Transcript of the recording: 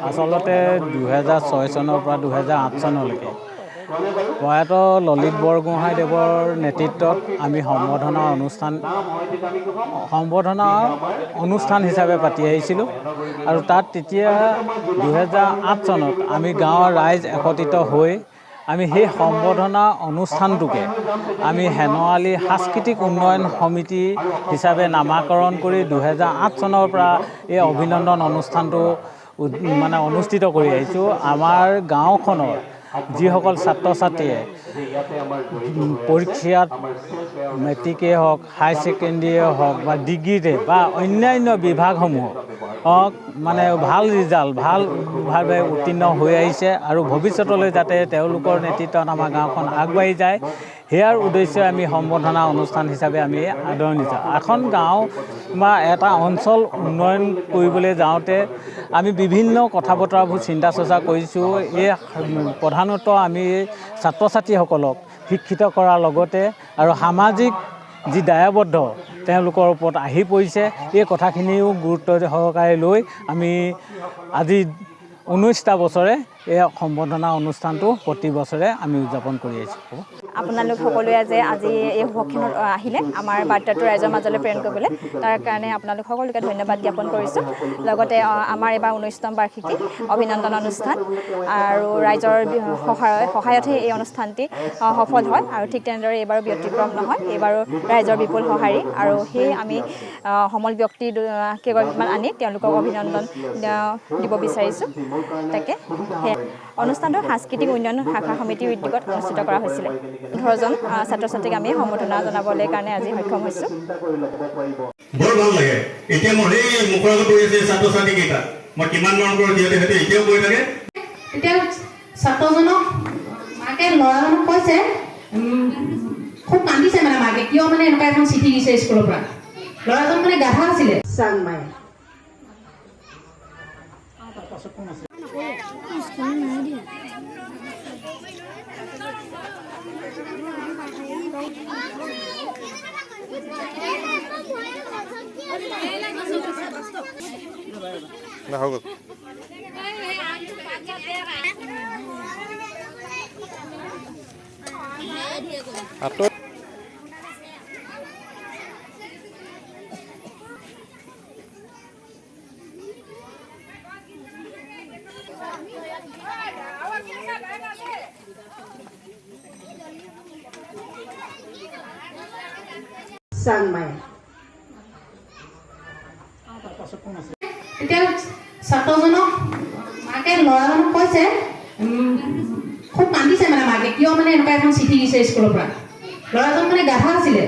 আচলতে 2006 চনৰ পৰা 2008 চনলৈকে প্ৰয়াত ললিত বৰগোহাঁইদেৱৰ নেতৃত্বত আমি সম্বৰ্ধনা অনুষ্ঠান হিচাপে পাতি আহিছিলোঁ আৰু তাত তেতিয়া 2008 চনত আমি গাঁৱৰ ৰাইজ একত্ৰিত হৈ আমি সেই সম্বৰ্ধনা অনুষ্ঠানটোকে আমি হেনৱালী সাংস্কৃতিক উন্নয়ন সমিতি হিচাপে নামাকৰণ কৰি 2008 চনৰ পৰা এই অভিনন্দন অনুষ্ঠানটো অনুষ্ঠিত কৰি আহিছোঁ। আমাৰ গাঁওখনৰ যিসকল ছাত্ৰ ছাত্ৰীয়ে পৰীক্ষাত মেট্ৰিকেই হওক, হাই ছেকেণ্ডেৰীয়ে হওক বা ডিগ্ৰীতে বা অন্যান্য বিভাগসমূহক ভাল ৰিজাল্ট ভালভাৱে উত্তীৰ্ণ হৈ আহিছে আৰু ভৱিষ্যতলৈ যাতে তেওঁলোকৰ নেতৃত্বত আমাৰ গাঁওখন আগবাঢ়ি যায়, সেয়াৰ উদ্দেশ্যে আমি সম্বৰ্ধনা অনুষ্ঠান হিচাপে আমি আদৰণি যাওঁ। এখন গাঁও বা এটা অঞ্চল উন্নয়ন কৰিবলৈ যাওঁতে আমি বিভিন্ন কথা বতৰাবোৰ চিন্তা চৰ্চা কৰিছোঁ। এই প্ৰধানতঃ আমি ছাত্ৰ ছাত্ৰীসকলক শিক্ষিত কৰাৰ লগতে আৰু সামাজিক যি দায়বদ্ধ তেওঁলোকৰ ওপৰত আহি পৰিছে, এই কথাখিনিও গুৰুত্ব সহকাৰে লৈ আমি আজি 19টা বছৰে এই সম্বৰ্ধনা অনুষ্ঠানটো প্ৰতি বছৰে আমি উদযাপন কৰি আহিছোঁ। আপোনালোক সকলোৱে যে আজি এই শুভক্ষণত আহিলে আমাৰ বাৰ্তাটো ৰাইজৰ মাজলৈ প্ৰেৰণ কৰিবলৈ, তাৰ কাৰণে আপোনালোক সকলোকে ধন্যবাদ জ্ঞাপন কৰিছোঁ। লগতে আমাৰ এইবাৰ 19তম বাৰ্ষিকী অভিনন্দন অনুষ্ঠান আৰু ৰাইজৰ সহায়তহে এই অনুষ্ঠানটি সফল হয় আৰু ঠিক তেনেদৰে এইবাৰো ব্যতিক্ৰম নহয়। এইবাৰো ৰাইজৰ বিপুল সঁহাৰি আৰু সেয়ে আমি সমল ব্যক্তি কেইগৰাকীমান আনি তেওঁলোকক অভিনন্দন দিব বিচাৰিছোঁ। তাকে অনুষ্ঠানটো সাংস্কৃতিক উন্নয়ন শাখা সমিতিৰ উদ্যোগত অনুষ্ঠিত কৰা হৈছিলে। 18জন ছাত্ৰ ছাত্ৰীক আমি সম্বৰ্ধনা জনাবলৈ কাৰণে আজি সক্ষম হৈছোঁ। বৰ ভাল লাগে। এতিয়া মোৰ এই মুখৰ আগত বহি আছে ছাত্ৰ ছাত্ৰীকেইটা, মই কিমান মৰম কৰোঁ, সিহঁতে এতিয়াও কৈ থাকে। এতিয়া ছাত্ৰজনক মাকে ল'ৰাজনক কৈছে, খুব কান্দিছে মাকে, কিয় এনেকুৱা এখন চিঠি দিছে স্কুলৰ পৰা। ল'ৰাজন গাধা আছিলে। চাংমাই এতিয়া ছাত্ৰজনক মাকে ল'ৰাজনক কৈছে, খুব কান্দিছে মাকে, কিয় এনেকুৱা এখন চিঠি দিছে স্কুলৰ পৰা। ল'ৰাজন গাধা আছিলে।